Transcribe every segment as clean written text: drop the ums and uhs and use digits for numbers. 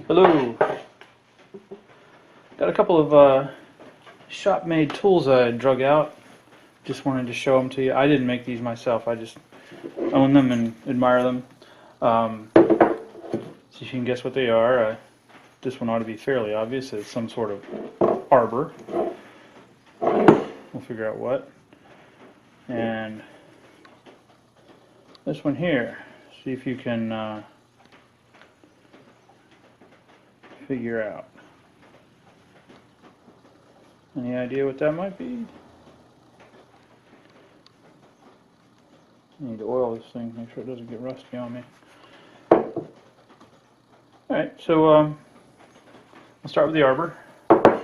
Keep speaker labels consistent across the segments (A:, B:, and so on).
A: Hello. Got a couple of shop-made tools I drug out. Just wanted to show them to you. I didn't make these myself. I just own them and admire them. So you can guess what they are. This one ought to be fairly obvious. It's some sort of arbor. We'll figure out what. And this one here. See if you can figure out. Any idea what that might be? I need to oil this thing, make sure it doesn't get rusty on me. Alright, so I'll start with the arbor. I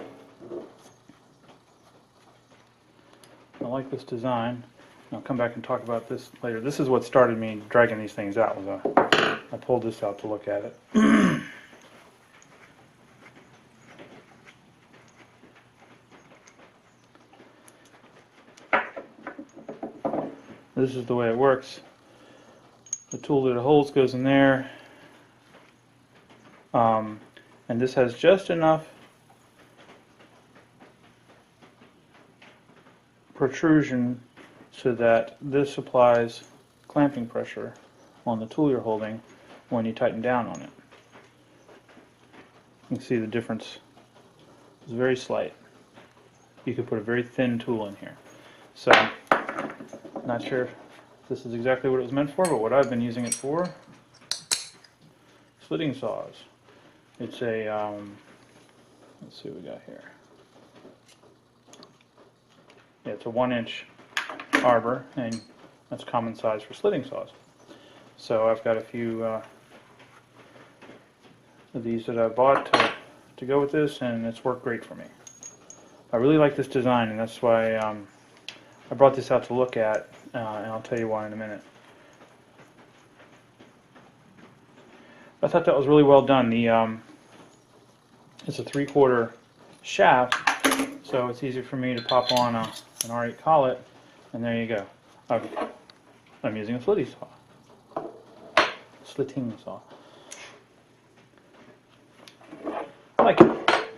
A: like this design. I'll come back and talk about this later. This is what started me dragging these things out. I pulled this out to look at it. This is the way it works. The tool that it holds goes in there, and this has just enough protrusion so that this applies clamping pressure on the tool you're holding when you tighten down on it. You can see the difference is very slight. You could put a very thin tool in here. So, not sure if this is exactly what it was meant for, but what I've been using it for, slitting saws. It's a, let's see what we got here. Yeah, it's a 1-inch arbor, and that's common size for slitting saws. So I've got a few of these that I bought to go with this, and it's worked great for me. I really like this design, and that's why I brought this out to look at, and I'll tell you why in a minute. I thought that was really well done. It's a 3/4 shaft, so it's easy for me to pop on an R8 collet, and there you go. I'm using a slitting saw. I like it.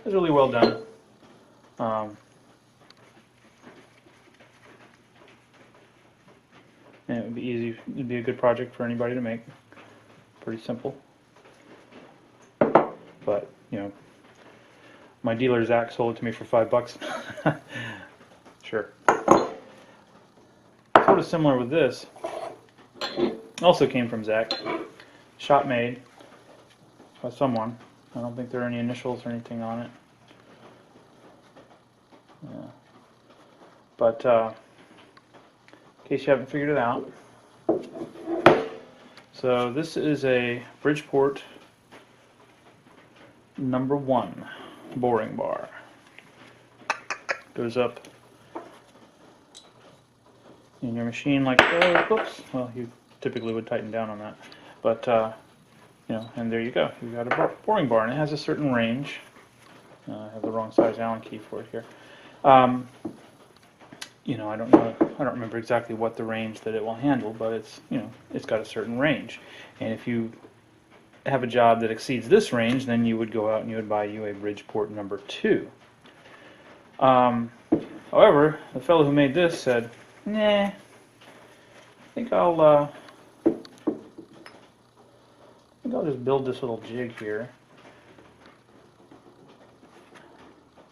A: It's really well done. And it would be easy. It'd be a good project for anybody to make. Pretty simple. But you know, my dealer Zach sold it to me for $5. Sure. Sort of similar with this. Also came from Zach. Shop made by someone. I don't think there are any initials or anything on it. Yeah. But in case you haven't figured it out, so this is a Bridgeport #1 boring bar. Goes up in your machine like so. Oops. Well, you typically would tighten down on that, but you know, and there you go. You've got a boring bar, and it has a certain range. I have the wrong size Allen key for it here. You know, I don't remember exactly what the range that it will handle, but it's, you know, it's got a certain range. And if you have a job that exceeds this range, then you would go out and you would buy you a Bridgeport #2. However, the fellow who made this said, "Nah, I think I'll just build this little jig here,"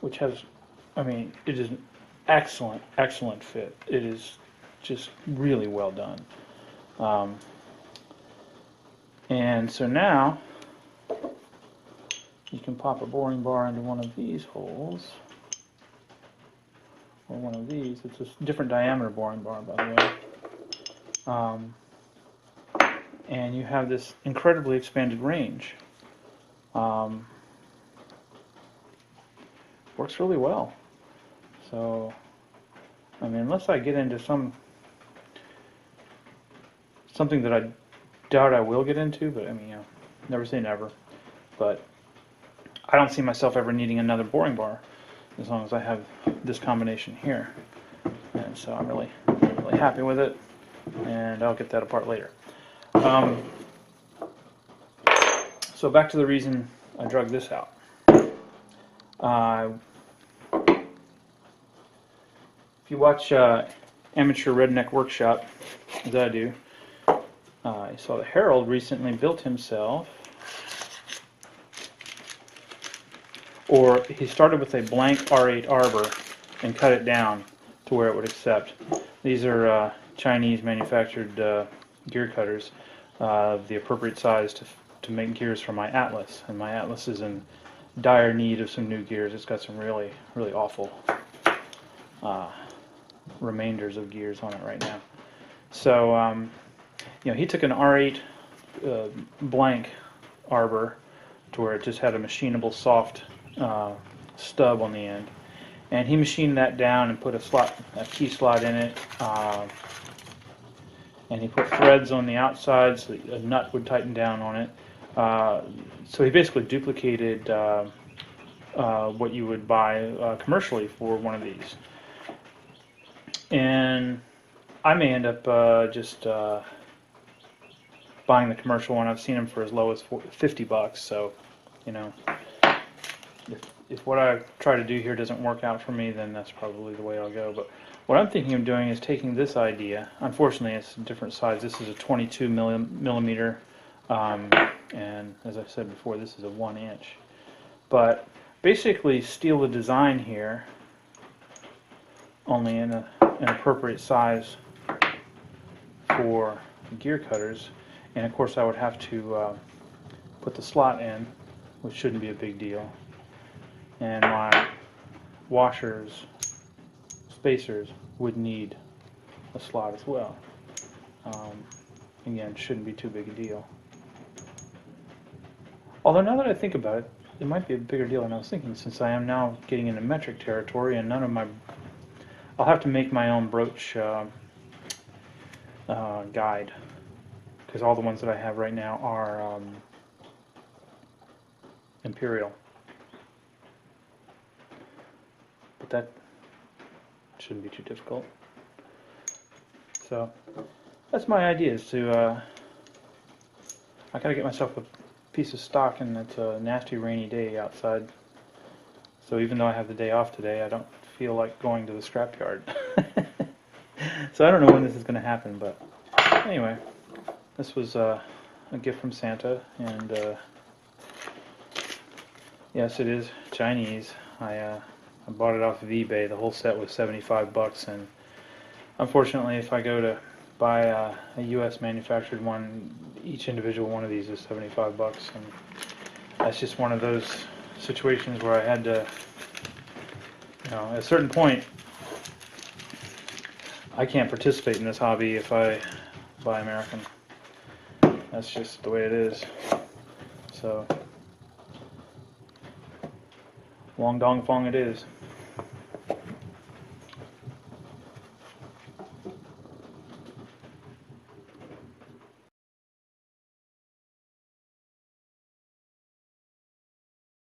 A: which has, I mean, it is an excellent fit. It is just really well done. And so now you can pop a boring bar into one of these holes, or one of these. It's a different diameter boring bar, by the way. And you have this incredibly expanded range. Works really well. So, I mean, unless I get into something that I doubt I will get into, but I mean, you know, never say never. But I don't see myself ever needing another boring bar as long as I have this combination here. And so I'm really happy with it, and I'll get that apart later. So back to the reason I drug this out. If you watch Amateur Redneck Workshop, as I do, I saw that Harold recently built himself, or he started with a blank R8 arbor and cut it down to where it would accept. These are Chinese manufactured gear cutters, the appropriate size to make gears for my Atlas, and my Atlas is in dire need of some new gears. It's got some really awful remainders of gears on it right now. So he took an R8 blank arbor to where it just had a machinable soft stub on the end, and he machined that down and put a key slot in it, and he put threads on the outside so that a nut would tighten down on it. So he basically duplicated what you would buy commercially for one of these. And I may end up just buying the commercial one. I've seen them for as low as $50. So, if what I try to do here doesn't work out for me, then that's probably the way I'll go. But what I'm thinking of doing is taking this idea. Unfortunately, it's a different size. This is a 22 millimeter, and as I said before, this is a 1 inch. But basically, steal the design here, only in an appropriate size for gear cutters. And of course, I would have to put the slot in, which shouldn't be a big deal. And my washers, spacers, would need a slot as well. Again, shouldn't be too big a deal. Although now that I think about it, it might be a bigger deal than I was thinking, since I am now getting into metric territory, and none of my... I'll have to make my own brooch guide, because all the ones that I have right now are imperial. But that shouldn't be too difficult. So that's my idea, is to I gotta get myself a piece of stock, and it's a nasty rainy day outside. So even though I have the day off today, I don't feel like going to the scrapyard. So I don't know when this is going to happen, but anyway, this was a gift from Santa, and yes, it is Chinese. I bought it off of eBay. The whole set was $75, and unfortunately, if I go to buy a U.S. manufactured one, each individual one of these is $75, and that's just one of those situations where I had to, at a certain point, I can't participate in this hobby if I buy American. That's just the way it is. So, Wong Dong Fong it is.